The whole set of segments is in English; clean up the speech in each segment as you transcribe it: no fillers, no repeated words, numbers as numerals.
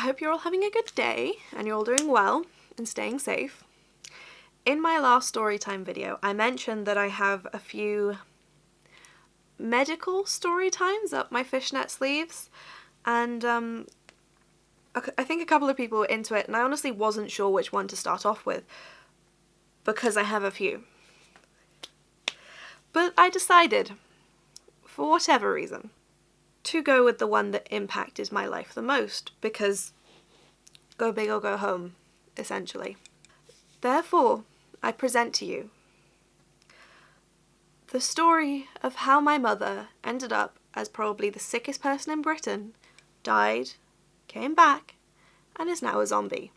I hope you're all having a good day and you're all doing well and staying safe. In my last Storytime video, I mentioned that I have a few medical Storytimes up my fishnet sleeves, and I think a couple of people were into it, and I honestly wasn't sure which one to start off with because I have a few. But I decided, for whatever reason, to go with the one that impacted my life the most, because go big or go home, essentially. Therefore, I present to you the story of how my mother ended up as probably the sickest person in Britain, died, came back, and is now a zombie.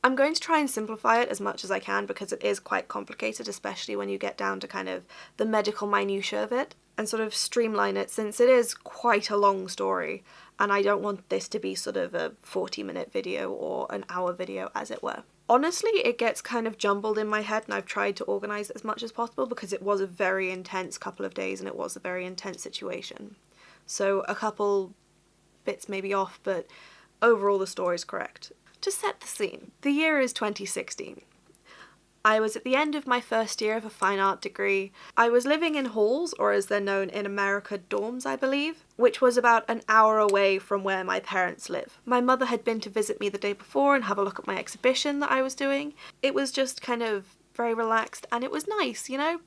I'm going to try and simplify it as much as I can because it is quite complicated, especially when you get down to kind of the medical minutiae of it, and sort of streamline it since it is quite a long story, and I don't want this to be sort of a 40-minute video or an hour video, as it were. Honestly, it gets kind of jumbled in my head, and I've tried to organise it as much as possible because it was a very intense couple of days and it was a very intense situation. So a couple bits may be off, but overall the story's correct. To set the scene, the year is 2016. I was at the end of my first year of a fine art degree. I was living in halls, or as they're known in America, dorms, I believe, which was about an hour away from where my parents live. My mother had been to visit me the day before and have a look at my exhibition that I was doing. It was just kind of very relaxed and it was nice, you know?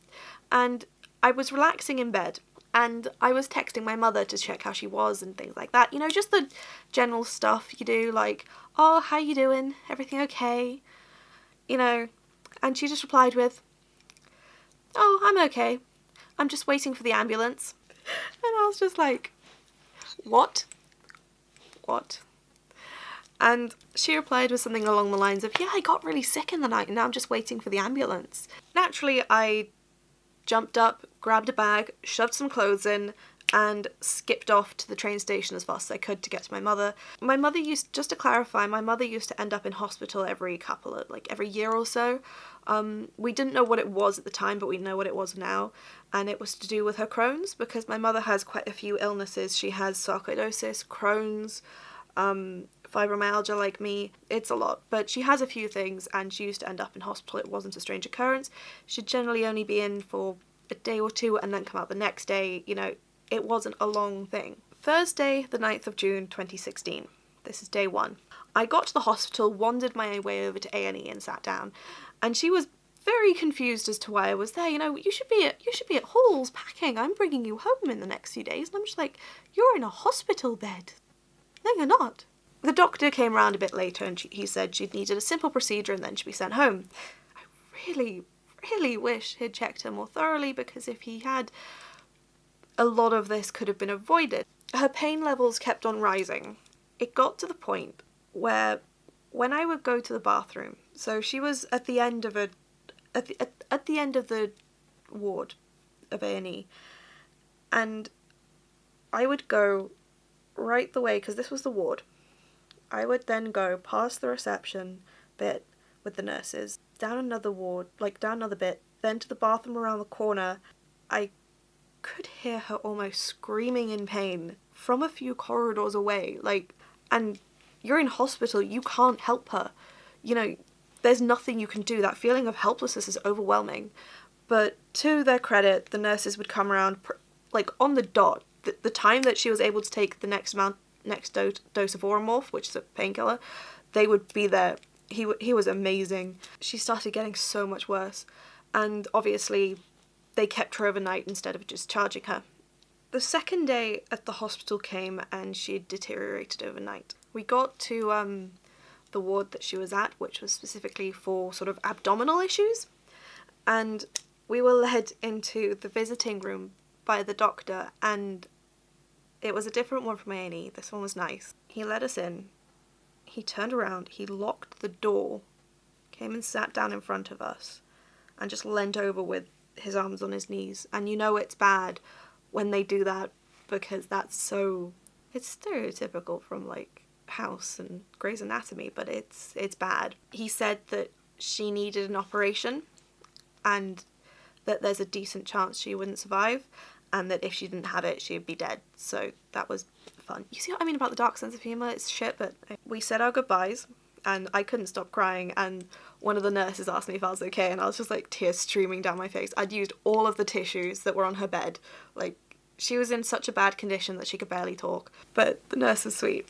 And I was relaxing in bed and I was texting my mother to check how she was and things like that. You know, just the general stuff you do, like, oh, how you doing? Everything okay? You know? And she just replied with, oh, I'm okay. I'm just waiting for the ambulance. And I was just like, what? What? And she replied with something along the lines of, yeah, I got really sick in the night and now I'm just waiting for the ambulance. Naturally, I jumped up, grabbed a bag, shoved some clothes in, and skipped off to the train station as fast as I could to get to my mother. My mother just to clarify, my mother used to end up in hospital every year or so. We didn't know what it was at the time, but we know what it was now, and it was to do with her Crohn's, because my mother has quite a few illnesses. She has sarcoidosis, Crohn's, fibromyalgia like me. It's a lot, but she has a few things, and she used to end up in hospital. It wasn't a strange occurrence. She'd generally only be in for a day or two and then come out the next day. You know, it wasn't a long thing. Thursday, the 9th of June, 2016. This is day one. I got to the hospital, wandered my way over to A&E and sat down, and she was very confused as to why I was there. You know, you should be at Halls packing. I'm bringing you home in the next few days. And I'm just like, you're in a hospital bed. No, you're not. The doctor came around a bit later and he said she'd needed a simple procedure and then she'd be sent home. I really wish he'd checked her more thoroughly, because if he had, a lot of this could have been avoided. Her pain levels kept on rising. It got to the point where when I would go to the bathroom, so she was at the end of at the end of the ward of A&E, and I would go right the way, because this was the ward. I would then go past the reception bit with the nurses, down another ward, down another bit, then to the bathroom around the corner. I could hear her almost screaming in pain from a few corridors away, and you're in hospital, you can't help her. You know, there's nothing you can do. That feeling of helplessness is overwhelming. But to their credit, the nurses would come around, on the dot. The time that she was able to take the next dose of Oromorph, which is a painkiller, they would be there. He was amazing. She started getting so much worse. And obviously, they kept her overnight instead of just charging her. The second day at the hospital came and she had deteriorated overnight. We got to the ward that she was at, which was specifically for sort of abdominal issues, and we were led into the visiting room by the doctor, and it was a different one from A&E. This one was nice. He let us in, he turned around, he locked the door, came and sat down in front of us, and just leant over with his arms on his knees. And you know it's bad when they do that, because it's stereotypical from House and Grey's Anatomy, but it's bad. He said that she needed an operation and that there's a decent chance she wouldn't survive, and that if she didn't have it, she'd be dead. So that was fun. You see what I mean about the dark sense of humour? It's shit, but we said our goodbyes, and I couldn't stop crying, and one of the nurses asked me if I was okay, and I was just like tears streaming down my face. I'd used all of the tissues that were on her bed. Like, she was in such a bad condition that she could barely talk, but the nurse was sweet.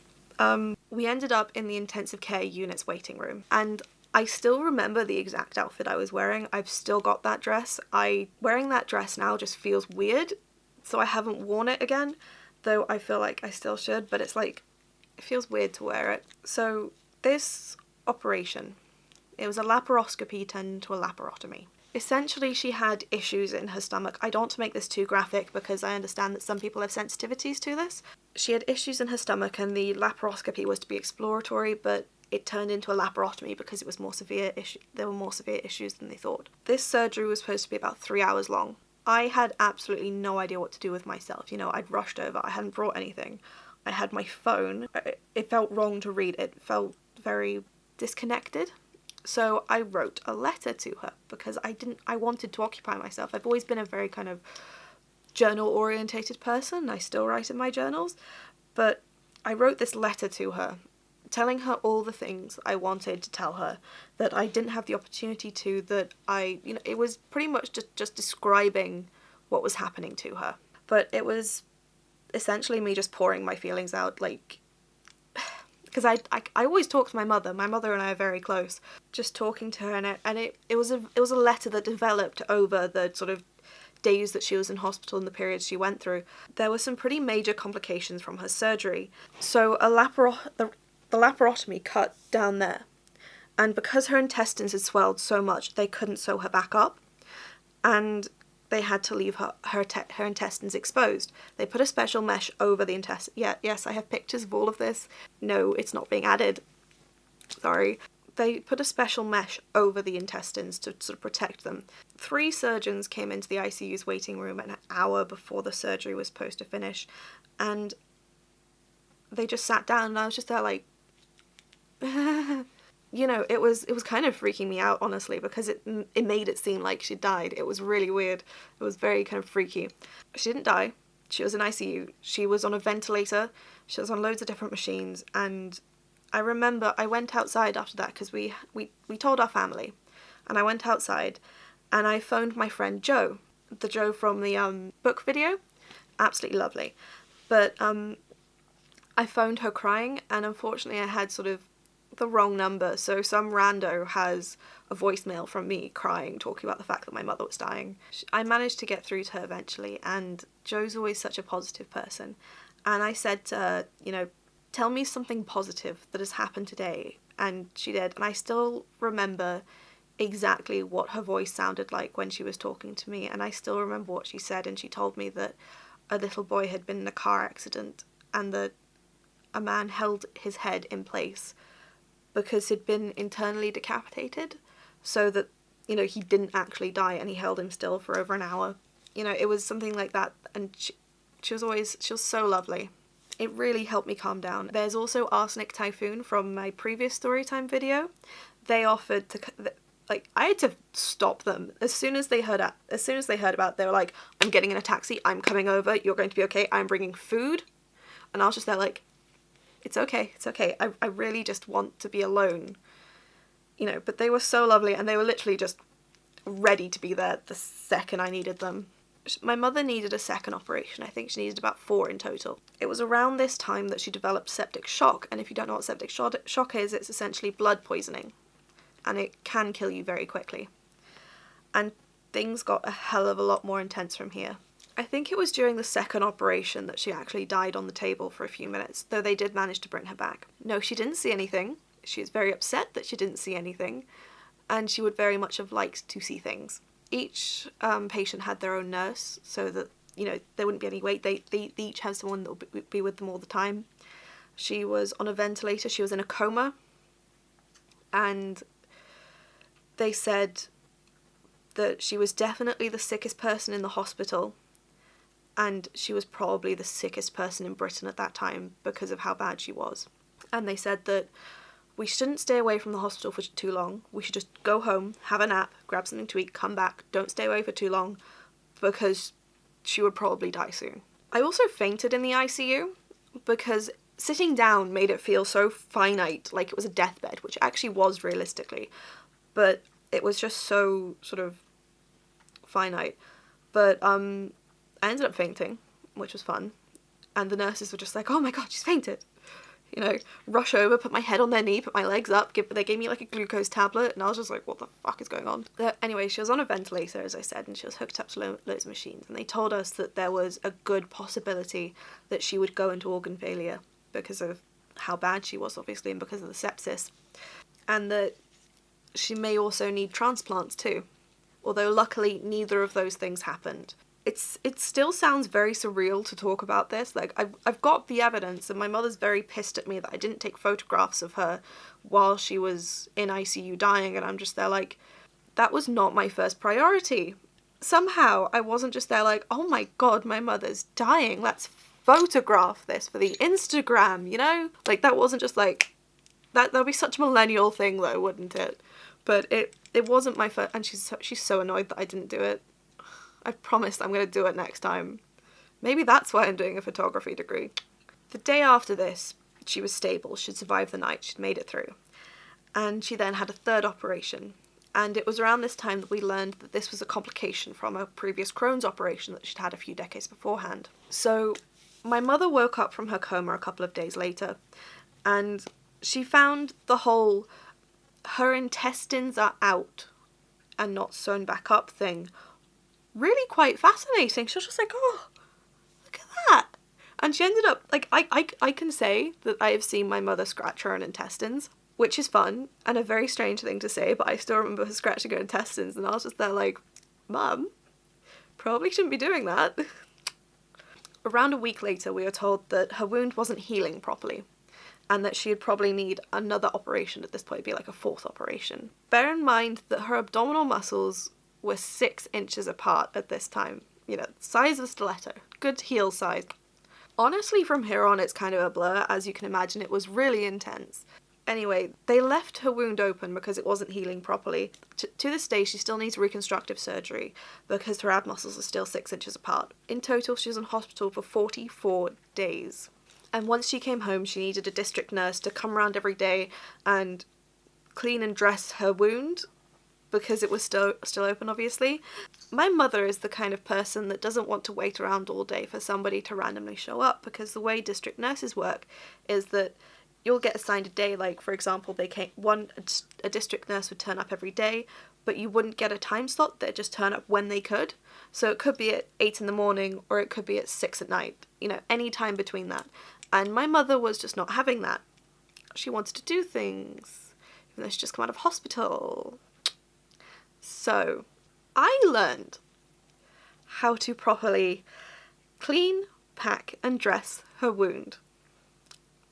We ended up in the intensive care unit's waiting room, and I still remember the exact outfit I was wearing. I've still got that dress. Wearing that dress now just feels weird, so I haven't worn it again, though I feel like I still should, but it's like, it feels weird to wear it. So this operation, it was a laparoscopy turned into a laparotomy. Essentially, she had issues in her stomach. I don't want to make this too graphic because I understand that some people have sensitivities to this. She had issues in her stomach, and the laparoscopy was to be exploratory, but it turned into a laparotomy because it was more severe there were more severe issues than they thought. This surgery was supposed to be about 3 hours long. I had absolutely no idea what to do with myself. You know, I'd rushed over. I hadn't brought anything. I had my phone. It felt wrong to read. It felt very disconnected. So I wrote a letter to her because I wanted to occupy myself. I've always been a very kind of journal-orientated person. I still write in my journals. But I wrote this letter to her, telling her all the things I wanted to tell her, that I didn't have the opportunity to, that it was pretty much just describing what was happening to her. But it was essentially me just pouring my feelings out, like, because I always talk to my mother. My mother and I are very close. Just talking to her, and it was a letter that developed over the sort of days that she was in hospital and the periods she went through. There were some pretty major complications from her surgery. So the laparotomy cut down there, and because her intestines had swelled so much, they couldn't sew her back up, and they had to leave her intestines exposed. They put a special mesh over the intestine. Yeah, yes, I have pictures of all of this. No, it's not being added. Sorry. They put a special mesh over the intestines to sort of protect them. 3 surgeons came into the ICU's waiting room an hour before the surgery was supposed to finish, and they just sat down, and I was just there like, you know, it was kind of freaking me out, honestly, because it made it seem like she died. It was really weird. It was very kind of freaky. She didn't die. She was in ICU. She was on a ventilator. She was on loads of different machines, and I remember I went outside after that because we told our family, and I went outside, and I phoned my friend Joe, the Joe from the book video. Absolutely lovely. But I phoned her crying, and unfortunately I had sort of the wrong number, so some rando has a voicemail from me crying, talking about the fact that my mother was dying. I managed to get through to her eventually, and Joe's always such a positive person, and I said to her, you know, tell me something positive that has happened today, and she did, and I still remember exactly what her voice sounded like when she was talking to me, and I still remember what she said, and she told me that a little boy had been in a car accident, and that a man held his head in place because he'd been internally decapitated, so that, you know, he didn't actually die, and he held him still for over an hour. You know, it was something like that, and she was so lovely. It really helped me calm down. There's also Arsenic Typhoon from my previous Storytime video. They offered to, like, I had to stop them. As soon as they heard about it, they were like, I'm getting in a taxi, I'm coming over, you're going to be okay, I'm bringing food. And I was just there like, it's okay. I really just want to be alone. You know, but they were so lovely, and they were literally just ready to be there the second I needed them. My mother needed a second operation. I think she needed about 4 in total. It was around this time that she developed septic shock, and if you don't know what septic shock is, it's essentially blood poisoning, and it can kill you very quickly. And things got a hell of a lot more intense from here. I think it was during the second operation that she actually died on the table for a few minutes, though they did manage to bring her back. No, she didn't see anything. She was very upset that she didn't see anything, and she would very much have liked to see things. Each patient had their own nurse, so that, you know, there wouldn't be any wait. They each have someone that will be with them all the time. She was on a ventilator. She was in a coma, and they said that she was definitely the sickest person in the hospital, and she was probably the sickest person in Britain at that time because of how bad she was. And they said that we shouldn't stay away from the hospital for too long. We should just go home, have a nap, grab something to eat, come back. Don't stay away for too long because she would probably die soon. I also fainted in the ICU. because sitting down made it feel so finite, like it was a deathbed, which it actually was realistically, but it was just so sort of finite. But I ended up fainting, which was fun, and the nurses were just like, oh my god, she's fainted. You know, rush over, put my head on their knee, put my legs up, they gave me like a glucose tablet, and I was just like, what the fuck is going on? Anyway, she was on a ventilator, as I said, and she was hooked up to loads of machines, and they told us that there was a good possibility that she would go into organ failure because of how bad she was, obviously, and because of the sepsis, and that she may also need transplants too, although luckily neither of those things happened. It still sounds very surreal to talk about this. Like, I've got the evidence, and my mother's very pissed at me that I didn't take photographs of her while she was in ICU dying, and I'm just there like, that was not my first priority. Somehow I wasn't just there like, oh my god, my mother's dying, let's photograph this for the Instagram, you know? Like, that wasn't just like, that'd be such a millennial thing though, wouldn't it? But it wasn't my first, and she's so annoyed that I didn't do it. I've promised I'm going to do it next time. Maybe that's why I'm doing a photography degree. The day after this, she was stable. She'd survived the night. She'd made it through. And she then had a third operation. And it was around this time that we learned that this was a complication from a previous Crohn's operation that she'd had a few decades beforehand. So my mother woke up from her coma a couple of days later, and she found the whole her intestines are out and not sewn back up thing really quite fascinating. She was just like, oh, look at that. And she ended up, like, I can say that I have seen my mother scratch her own intestines, which is fun and a very strange thing to say, but I still remember her scratching her intestines, and I was just there like, Mum, probably shouldn't be doing that. Around a week later, we were told that her wound wasn't healing properly, and that she would probably need another operation at this point, be like a fourth operation. Bear in mind that her abdominal muscles were 6 inches apart at this time. You know, size of a stiletto. Good heel size. Honestly, from here on, it's kind of a blur. As you can imagine, it was really intense. Anyway, they left her wound open because it wasn't healing properly. To this day, she still needs reconstructive surgery because her ab muscles are still 6 inches apart. In total, she was in hospital for 44 days. And once she came home, she needed a district nurse to come around every day and clean and dress her wound, because it was still open, obviously. My mother is the kind of person that doesn't want to wait around all day for somebody to randomly show up, because the way district nurses work is that you'll get assigned a day, like, for example, a district nurse would turn up every day, but you wouldn't get a time slot. They'd just turn up when they could. So it could be at 8 in the morning, or it could be at 6 at night, you know, any time between that. And my mother was just not having that. She wanted to do things, even though she'd just come out of hospital. So I learned how to properly clean, pack, and dress her wound.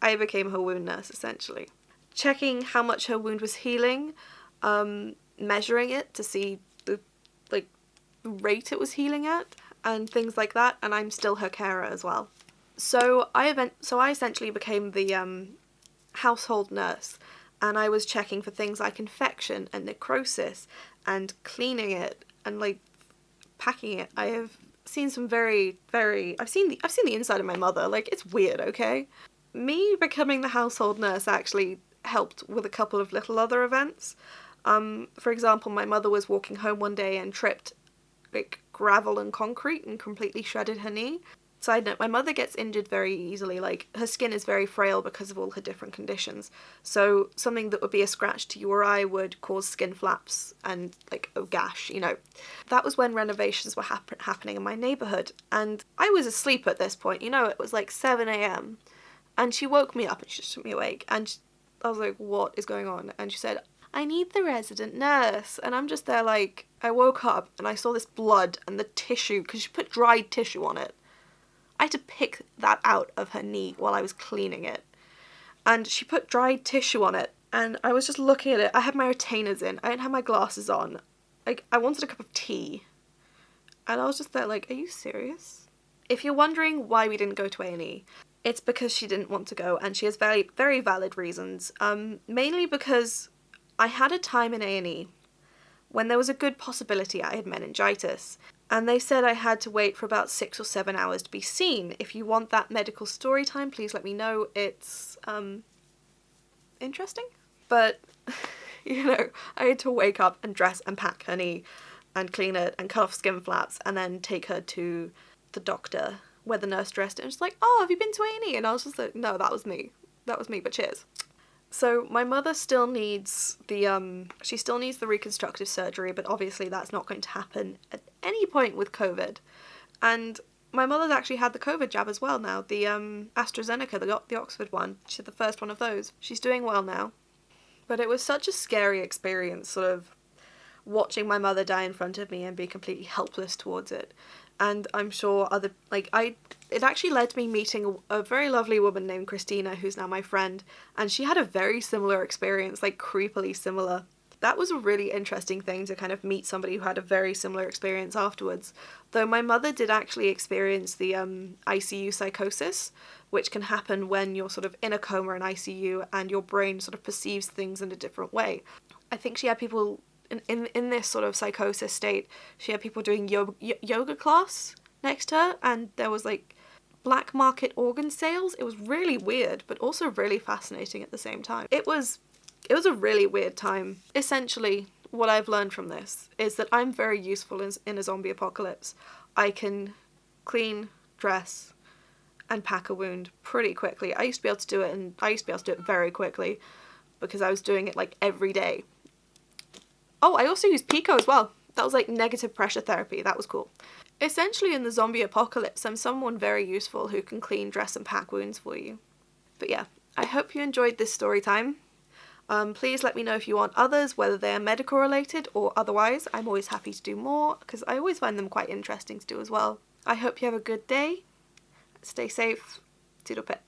I became her wound nurse, essentially. Checking how much her wound was healing, measuring it to see the rate it was healing at, and things like that, and I'm still her carer as well. So I essentially became the household nurse, and I was checking for things like infection and necrosis, and cleaning it and like packing it. I have seen some I've seen the inside of my mother. Like, it's weird, okay? Me becoming the household nurse actually helped with a couple of little other events. For example, my mother was walking home one day and tripped like gravel and concrete and completely shredded her knee. Side note, my mother gets injured very easily. Like, her skin is very frail because of all her different conditions. So something that would be a scratch to you or I would cause skin flaps and like a gash, you know. That was when renovations were happening in my neighbourhood, and I was asleep at this point. You know, it was like 7 a.m. and she woke me up and she just took me awake, and I was like, what is going on? And she said, I need the resident nurse. And I'm just there like, I woke up and I saw this blood and the tissue, because she put dried tissue on it. I had to pick that out of her knee while I was cleaning it. And she put dried tissue on it, and I was just looking at it. I had my retainers in. I didn't have my glasses on. Like, I wanted a cup of tea. And I was just there like, are you serious? If you're wondering why we didn't go to A&E, it's because she didn't want to go, and she has very, very valid reasons. Mainly because I had a time in A&E when there was a good possibility I had meningitis. And they said I had to wait for about 6 or 7 hours to be seen. If you want that medical story time, please let me know. It's, interesting. But, you know, I had to wake up and dress and pack her knee and clean it and cut off skin flaps and then take her to the doctor where the nurse dressed it and she's like, oh, have you been to A&E? And I was just like, no, that was me, but cheers. So my mother still needs she still needs the reconstructive surgery, but obviously that's not going to happen at any point with COVID. And my mother's actually had the COVID jab as well now, the AstraZeneca, the Oxford one. She had the first one of those. She's doing well now. But it was such a scary experience, sort of watching my mother die in front of me and be completely helpless towards it. And I'm sure it actually led to me meeting a very lovely woman named Christina, who's now my friend, and she had a very similar experience, like creepily similar. That was a really interesting thing to kind of meet somebody who had a very similar experience afterwards. Though my mother did actually experience the ICU psychosis, which can happen when you're sort of in a coma in ICU and your brain sort of perceives things in a different way. I think she had people in this sort of psychosis state, she had people doing yoga class next to her, and there was like black market organ sales. It was really weird, but also really fascinating at the same time. It was a really weird time. Essentially, what I've learned from this is that I'm very useful in a zombie apocalypse. I can clean, dress, and pack a wound pretty quickly. I used to be able to do it, and I used to be able to do it very quickly because I was doing it like every day. Oh, I also used Pico as well. That was like negative pressure therapy. That was cool. Essentially, in the zombie apocalypse, I'm someone very useful who can clean, dress, and pack wounds for you. But yeah, I hope you enjoyed this story time. Please let me know if you want others, whether they are medical related or otherwise. I'm always happy to do more because I always find them quite interesting to do as well. I hope you have a good day. Stay safe. Toodle pip.